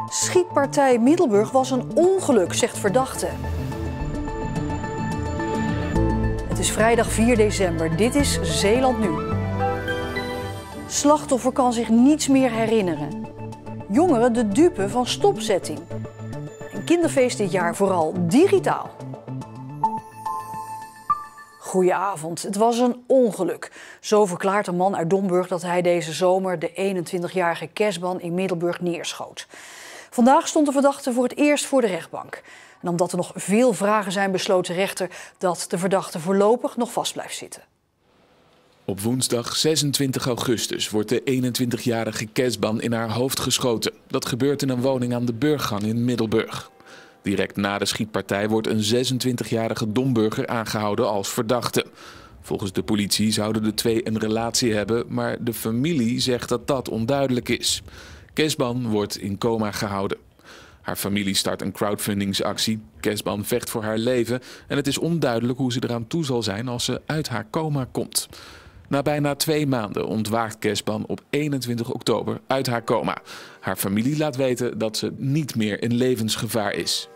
Schietpartij Middelburg was een ongeluk, zegt verdachte. Het is vrijdag 4 december. Dit is Zeeland Nu. Slachtoffer kan zich niets meer herinneren. Jongeren de dupe van stopzetting. Een kinderfeest dit jaar vooral digitaal. Goedenavond. Het was een ongeluk. Zo verklaart een man uit Domburg dat hij deze zomer de 21-jarige Kesban in Middelburg neerschoot. Vandaag stond de verdachte voor het eerst voor de rechtbank. En omdat er nog veel vragen zijn, besloot de rechter dat de verdachte voorlopig nog vast blijft zitten. Op woensdag 26 augustus wordt de 21-jarige Kesban in haar hoofd geschoten. Dat gebeurt in een woning aan de Burggang in Middelburg. Direct na de schietpartij wordt een 26-jarige Domburger aangehouden als verdachte. Volgens de politie zouden de twee een relatie hebben, maar de familie zegt dat dat onduidelijk is. Kesban wordt in coma gehouden. Haar familie start een crowdfundingsactie. Kesban vecht voor haar leven en het is onduidelijk hoe ze eraan toe zal zijn als ze uit haar coma komt. Na bijna 2 maanden ontwaakt Kesban op 21 oktober uit haar coma. Haar familie laat weten dat ze niet meer in levensgevaar is.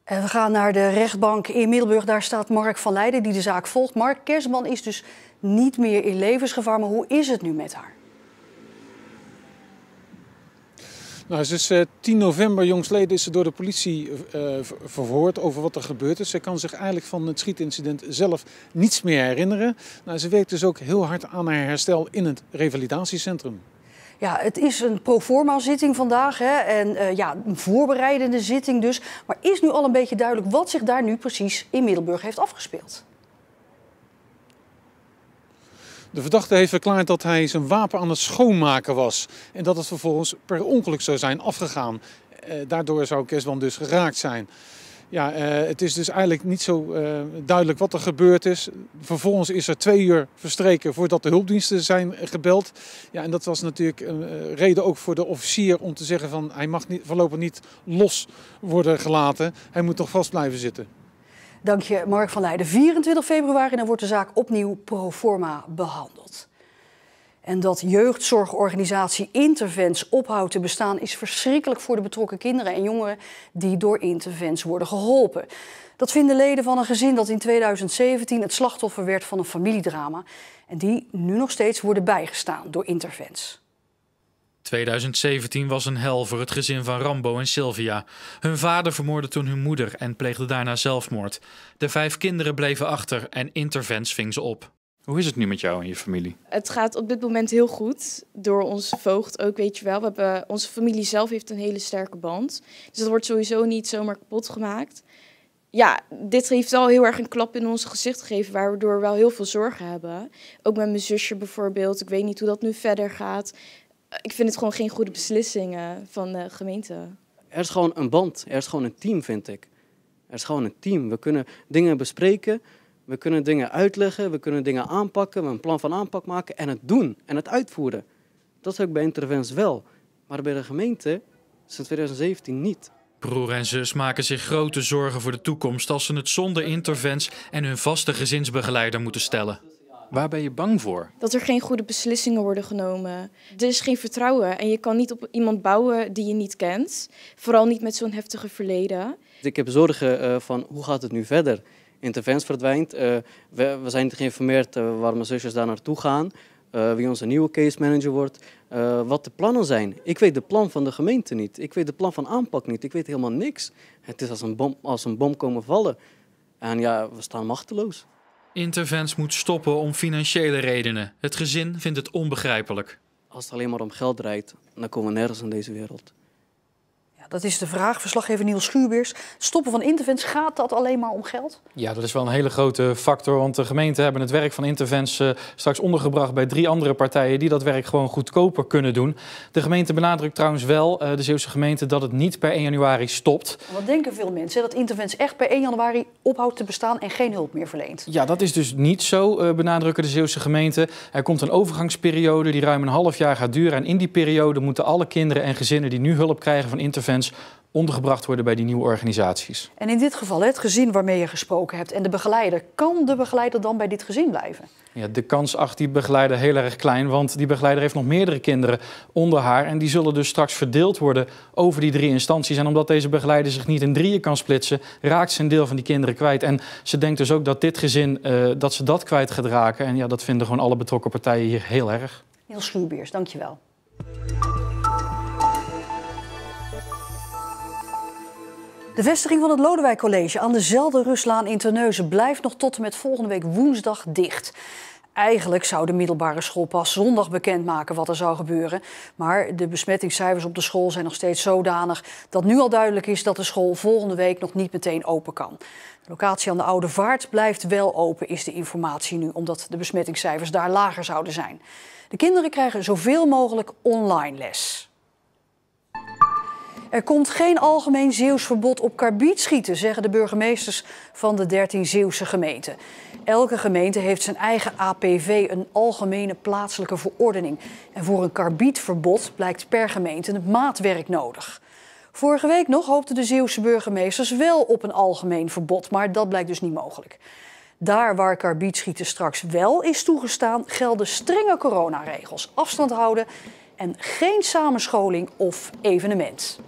En we gaan naar de rechtbank in Middelburg. Daar staat Mark van Leijden die de zaak volgt. Mark, Kesban is dus niet meer in levensgevaar, maar hoe is het nu met haar? Nou, ze is 10 november jongstleden is ze door de politie verhoord over wat er gebeurd is. Ze kan zich eigenlijk van het schietincident zelf niets meer herinneren. Nou, ze werkt dus ook heel hard aan haar herstel in het revalidatiecentrum. Ja, het is een proforma zitting vandaag hè? En een voorbereidende zitting dus. Maar is nu al een beetje duidelijk wat zich daar nu precies in Middelburg heeft afgespeeld? De verdachte heeft verklaard dat hij zijn wapen aan het schoonmaken was. En dat het vervolgens per ongeluk zou zijn afgegaan. Daardoor zou Kesban dus geraakt zijn. Ja, het is dus eigenlijk niet zo duidelijk wat er gebeurd is. Vervolgens is er 2 uur verstreken voordat de hulpdiensten zijn gebeld. Ja, en dat was natuurlijk een reden ook voor de officier om te zeggen van hij mag voorlopig niet los worden gelaten. Hij moet nog vast blijven zitten. Dank je, Mark van Leijden. 24 februari dan wordt de zaak opnieuw pro forma behandeld. En dat jeugdzorgorganisatie Intervents ophoudt te bestaan is verschrikkelijk voor de betrokken kinderen en jongeren die door Intervents worden geholpen. Dat vinden leden van een gezin dat in 2017 het slachtoffer werd van een familiedrama en die nu nog steeds worden bijgestaan door Intervents. 2017 was een hel voor het gezin van Rambo en Sylvia. Hun vader vermoordde toen hun moeder en pleegde daarna zelfmoord. De 5 kinderen bleven achter en Intervents ving ze op. Hoe is het nu met jou en je familie? Het gaat op dit moment heel goed. Door onze voogd ook, weet je wel. Onze familie zelf heeft een hele sterke band. Dus dat wordt sowieso niet zomaar kapot gemaakt. Ja, dit heeft wel heel erg een klap in ons gezicht gegeven, waardoor we wel heel veel zorgen hebben. Ook met mijn zusje bijvoorbeeld. Ik weet niet hoe dat nu verder gaat. Ik vind het gewoon geen goede beslissingen van de gemeente. Er is gewoon een band, er is gewoon een team, vind ik. Er is gewoon een team. We kunnen dingen bespreken, we kunnen dingen uitleggen, we kunnen dingen aanpakken, we een plan van aanpak maken en het doen en het uitvoeren. Dat is ook bij Intervents wel, maar bij de gemeente sinds 2017 niet. Broer en zus maken zich grote zorgen voor de toekomst als ze het zonder Intervents en hun vaste gezinsbegeleider moeten stellen. Waar ben je bang voor? Dat er geen goede beslissingen worden genomen. Er is geen vertrouwen en je kan niet op iemand bouwen die je niet kent. Vooral niet met zo'n heftige verleden. Ik heb zorgen van hoe gaat het nu verder? Intervents verdwijnt. We zijn niet geïnformeerd waar mijn zusjes daar naartoe gaan. Wie onze nieuwe case manager wordt. Wat de plannen zijn. Ik weet de plan van de gemeente niet. Ik weet de plan van aanpak niet. Ik weet helemaal niks. Het is als een bom komen vallen. En ja, we staan machteloos. Intervents moet stoppen om financiële redenen. Het gezin vindt het onbegrijpelijk. Als het alleen maar om geld draait, dan komen we nergens in deze wereld. Ja, dat is de vraag. Verslaggever Niels Schuurbeers. Stoppen van Intervents, gaat dat alleen maar om geld? Ja, dat is wel een hele grote factor. Want de gemeenten hebben het werk van Intervents straks ondergebracht bij 3 andere partijen die dat werk gewoon goedkoper kunnen doen. De gemeente benadrukt trouwens wel, de Zeeuwse gemeente, dat het niet per 1 januari stopt. Wat denken veel mensen? Dat Intervents echt per 1 januari ophoudt te bestaan en geen hulp meer verleent? Ja, dat is dus niet zo, benadrukken de Zeeuwse gemeenten. Er komt een overgangsperiode die ruim een half jaar gaat duren. En in die periode moeten alle kinderen en gezinnen die nu hulp krijgen van Intervents ondergebracht worden bij die nieuwe organisaties. En in dit geval het gezin waarmee je gesproken hebt en de begeleider. Kan de begeleider dan bij dit gezin blijven? Ja, de kans acht die begeleider heel erg klein, want die begeleider heeft nog meerdere kinderen onder haar. En die zullen dus straks verdeeld worden over die 3 instanties. En omdat deze begeleider zich niet in 3 kan splitsen, raakt ze een deel van die kinderen kwijt. En ze denkt dus ook dat dit gezin, dat ze dat kwijt gaat raken. En ja, dat vinden gewoon alle betrokken partijen hier heel erg. Niels Schuurbeers, dankjewel. De vestiging van het Lodewijk College aan de Zeldenrustlaan in Terneuzen blijft nog tot en met volgende week woensdag dicht. Eigenlijk zou de middelbare school pas zondag bekendmaken wat er zou gebeuren. Maar de besmettingscijfers op de school zijn nog steeds zodanig dat nu al duidelijk is dat de school volgende week nog niet meteen open kan. De locatie aan de Oude Vaart blijft wel open, is de informatie nu, omdat de besmettingscijfers daar lager zouden zijn. De kinderen krijgen zoveel mogelijk online les. Er komt geen algemeen Zeeuws verbod op karbietschieten, zeggen de burgemeesters van de 13 Zeeuwse gemeenten. Elke gemeente heeft zijn eigen APV, een algemene plaatselijke verordening. En voor een karbietverbod blijkt per gemeente het maatwerk nodig. Vorige week nog hoopten de Zeeuwse burgemeesters wel op een algemeen verbod, maar dat blijkt dus niet mogelijk. Daar waar karbietschieten straks wel is toegestaan, gelden strenge coronaregels. Afstand houden en geen samenscholing of evenement.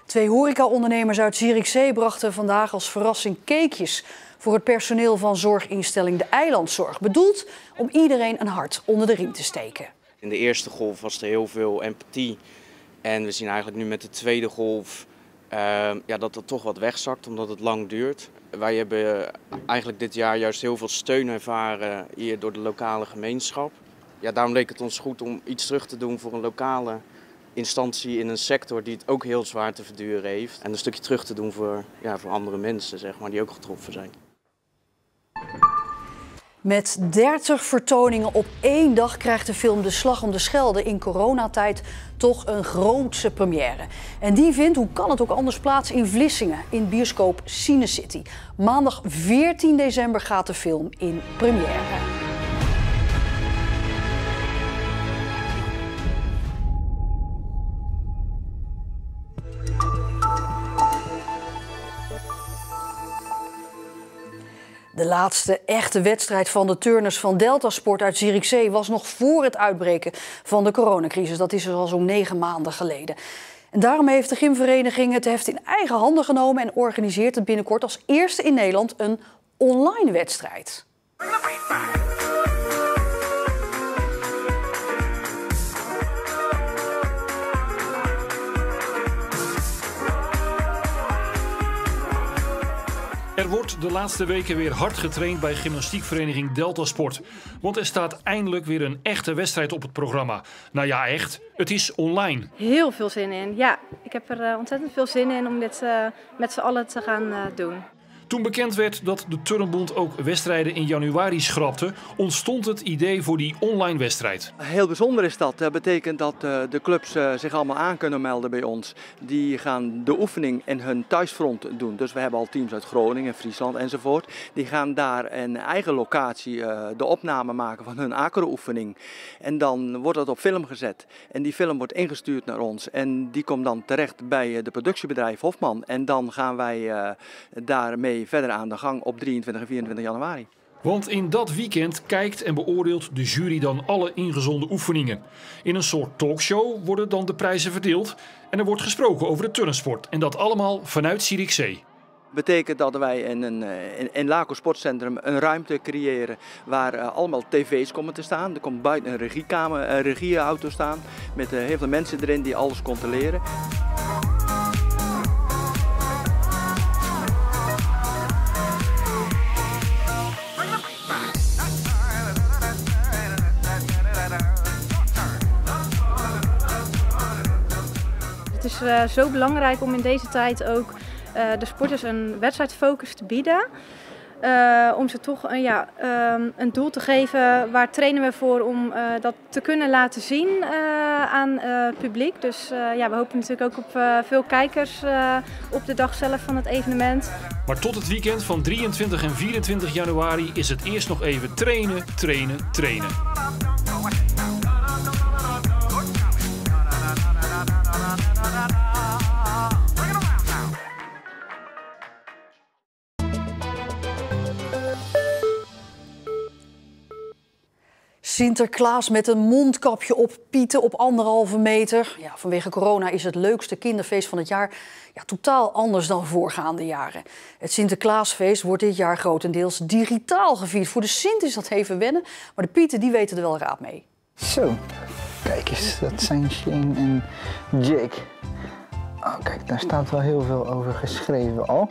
2 horecaondernemers uit Zierikzee brachten vandaag als verrassing cakejes voor het personeel van zorginstelling De Eilandzorg. Bedoeld om iedereen een hart onder de riem te steken. In de eerste golf was er heel veel empathie. En we zien eigenlijk nu met de tweede golf dat het toch wat wegzakt omdat het lang duurt. Wij hebben eigenlijk dit jaar juist heel veel steun ervaren hier door de lokale gemeenschap. Ja, daarom leek het ons goed om iets terug te doen voor een lokale instantie in een sector die het ook heel zwaar te verduren heeft. En een stukje terug te doen voor andere mensen, zeg maar, die ook getroffen zijn. Met 30 vertoningen op 1 dag krijgt de film De Slag om de Schelde in coronatijd toch een grootse première. En die vindt, hoe kan het ook anders, plaats in Vlissingen, in bioscoop Cinecity. Maandag 14 december gaat de film in première. De laatste echte wedstrijd van de turners van Deltasport uit Zierikzee was nog voor het uitbreken van de coronacrisis. Dat is dus al zo'n 9 maanden geleden. En daarom heeft de gymvereniging het heft in eigen handen genomen en organiseert het binnenkort als eerste in Nederland een online wedstrijd. Er wordt de laatste weken weer hard getraind bij gymnastiekvereniging Deltasport. Want er staat eindelijk weer een echte wedstrijd op het programma. Nou ja, echt. Het is online. Heel veel zin in. Ja, ik heb er ontzettend veel zin in om dit met z'n allen te gaan doen. Toen bekend werd dat de Turnbond ook wedstrijden in januari schrapte, ontstond het idee voor die online wedstrijd. Heel bijzonder is dat. Dat betekent dat de clubs zich allemaal aan kunnen melden bij ons. Die gaan de oefening in hun thuisfront doen. Dus we hebben al teams uit Groningen, Friesland enzovoort. Die gaan daar in eigen locatie de opname maken van hun acro-oefening. En dan wordt dat op film gezet. En die film wordt ingestuurd naar ons. En die komt dan terecht bij de productiebedrijf Hofman. En dan gaan wij daarmee verder aan de gang op 23 en 24 januari. Want in dat weekend kijkt en beoordeelt de jury dan alle ingezonden oefeningen. In een soort talkshow worden dan de prijzen verdeeld en er wordt gesproken over de turnsport. En dat allemaal vanuit Zierikzee. Betekent dat wij in Laco Sportcentrum een ruimte creëren waar allemaal tv's komen te staan. Er komt buiten een regieauto staan met heel veel mensen erin die alles controleren. Het is zo belangrijk om in deze tijd ook de sporters een wedstrijdfocus te bieden. Om ze toch een doel te geven, waar trainen we voor om dat te kunnen laten zien aan het publiek. Dus we hopen natuurlijk ook op veel kijkers op de dag zelf van het evenement. Maar tot het weekend van 23 en 24 januari is het eerst nog even trainen, trainen, trainen. Sinterklaas met een mondkapje op, Pieten op 1,5 meter. Ja, vanwege corona is het leukste kinderfeest van het jaar totaal anders dan voorgaande jaren. Het Sinterklaasfeest wordt dit jaar grotendeels digitaal gevierd. Voor de Sint is dat even wennen, maar de Pieten die weten er wel raad mee. Zo, kijk eens, dat zijn Shane en Jake. Oh, kijk, daar staat wel heel veel over geschreven al.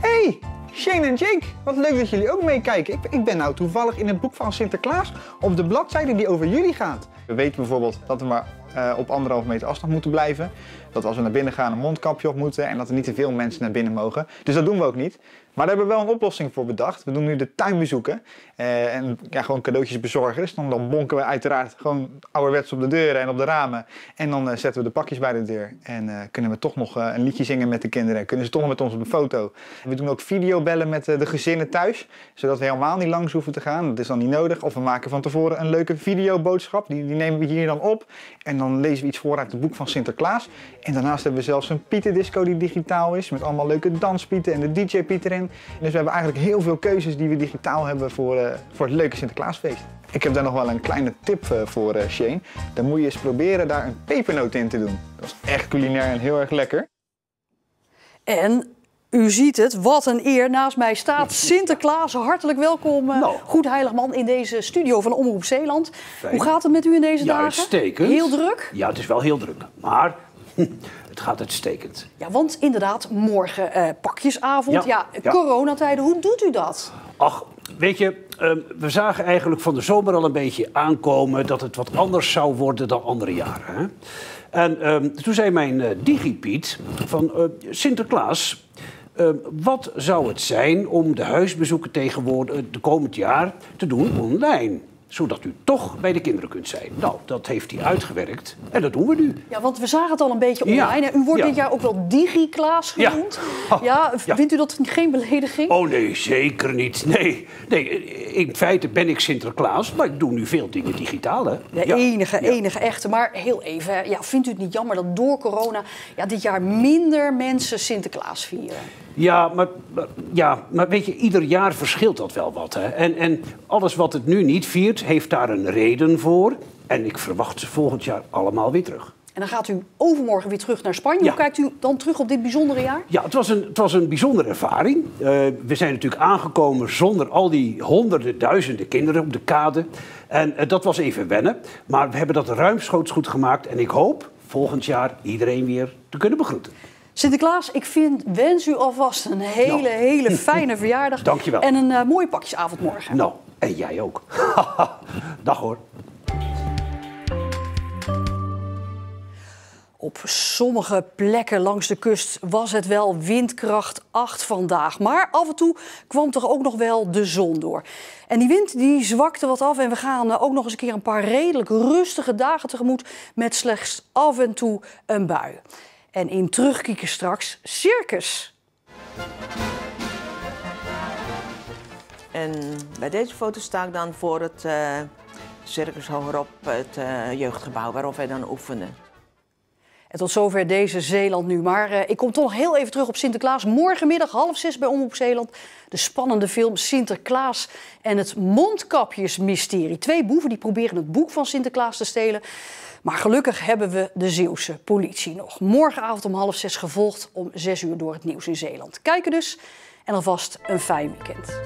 Hey, Shane en Jake, wat leuk dat jullie ook meekijken. Ik ben nou toevallig in het boek van Sinterklaas op de bladzijde die over jullie gaat. We weten bijvoorbeeld dat we maar op 1,5 meter afstand moeten blijven. Dat als we naar binnen gaan een mondkapje op moeten en dat er niet te veel mensen naar binnen mogen. Dus dat doen we ook niet. Maar daar hebben we wel een oplossing voor bedacht. We doen nu de tuinbezoeken en gewoon cadeautjes bezorgen. Dus dan bonken we uiteraard gewoon ouderwets op de deuren en op de ramen. En dan zetten we de pakjes bij de deur. En kunnen we toch nog een liedje zingen met de kinderen. Kunnen ze toch nog met ons op de foto. We doen ook videobellen met de gezinnen thuis. Zodat we helemaal niet langs hoeven te gaan. Dat is dan niet nodig. Of we maken van tevoren een leuke videoboodschap. Die nemen we hier dan op. En dan lezen we iets voor uit het boek van Sinterklaas. En daarnaast hebben we zelfs een Pietendisco die digitaal is. Met allemaal leuke danspieten en de DJ-piet erin. Dus we hebben eigenlijk heel veel keuzes die we digitaal hebben voor het leuke Sinterklaasfeest. Ik heb daar nog wel een kleine tip voor Shane. Dan moet je eens proberen daar een pepernoot in te doen. Dat is echt culinair en heel erg lekker. En u ziet het, wat een eer. Naast mij staat Sinterklaas. Hartelijk welkom, Goed Heiligman, in deze studio van Omroep Zeeland. Fijn. Hoe gaat het met u in deze dagen? Uitstekend. Heel druk? Ja, het is wel heel druk. Maar het gaat uitstekend. Ja, want inderdaad, morgen pakjesavond. Ja, coronatijden, hoe doet u dat? Ach, weet je, we zagen eigenlijk van de zomer al een beetje aankomen dat het wat anders zou worden dan andere jaren. Hè? En toen zei mijn digipiet van Sinterklaas, wat zou het zijn om de huisbezoeken tegenwoordig de komend jaar te doen online? Zodat u toch bij de kinderen kunt zijn. Nou, dat heeft hij uitgewerkt en dat doen we nu. Ja, want we zagen het al een beetje online. Ja. U wordt dit jaar ook wel Digi-Klaas genoemd. Ja. Vindt u dat geen belediging? Oh nee, zeker niet. Nee, in feite ben ik Sinterklaas, maar ik doe nu veel dingen digitaal. Hè? De enige echte. Maar heel even, vindt u het niet jammer dat door corona dit jaar minder mensen Sinterklaas vieren? Ja, maar weet je, ieder jaar verschilt dat wel wat. Hè? En alles wat het nu niet viert, heeft daar een reden voor. En ik verwacht ze volgend jaar allemaal weer terug. En dan gaat u overmorgen weer terug naar Spanje. Hoe kijkt u dan terug op dit bijzondere jaar? Ja, het was een bijzondere ervaring. We zijn natuurlijk aangekomen zonder al die honderden, duizenden kinderen op de kade. En dat was even wennen. Maar we hebben dat ruimschoots goed gemaakt. En ik hoop volgend jaar iedereen weer te kunnen begroeten. Sinterklaas, ik wens u alvast een hele fijne verjaardag. Dank je wel. En een mooie pakjesavond morgen. Nou, en jij ook. Dag hoor. Op sommige plekken langs de kust was het wel windkracht 8 vandaag. Maar af en toe kwam toch ook nog wel de zon door. En die wind die zwakte wat af en we gaan ook nog eens een keer een paar redelijk rustige dagen tegemoet met slechts af en toe een bui. En in terugkijken straks circus. En bij deze foto sta ik dan voor het circus hogerop, het jeugdgebouw waarop wij dan oefenen. En tot zover deze Zeeland nu. Maar ik kom toch nog heel even terug op Sinterklaas. Morgenmiddag 5:30 bij Omroep Zeeland. De spannende film Sinterklaas en het mondkapjesmysterie. 2 boeven die proberen het boek van Sinterklaas te stelen. Maar gelukkig hebben we de Zeeuwse politie nog. Morgenavond om 5:30 gevolgd om 6 uur door het nieuws in Zeeland. Kijken dus en alvast een fijn weekend.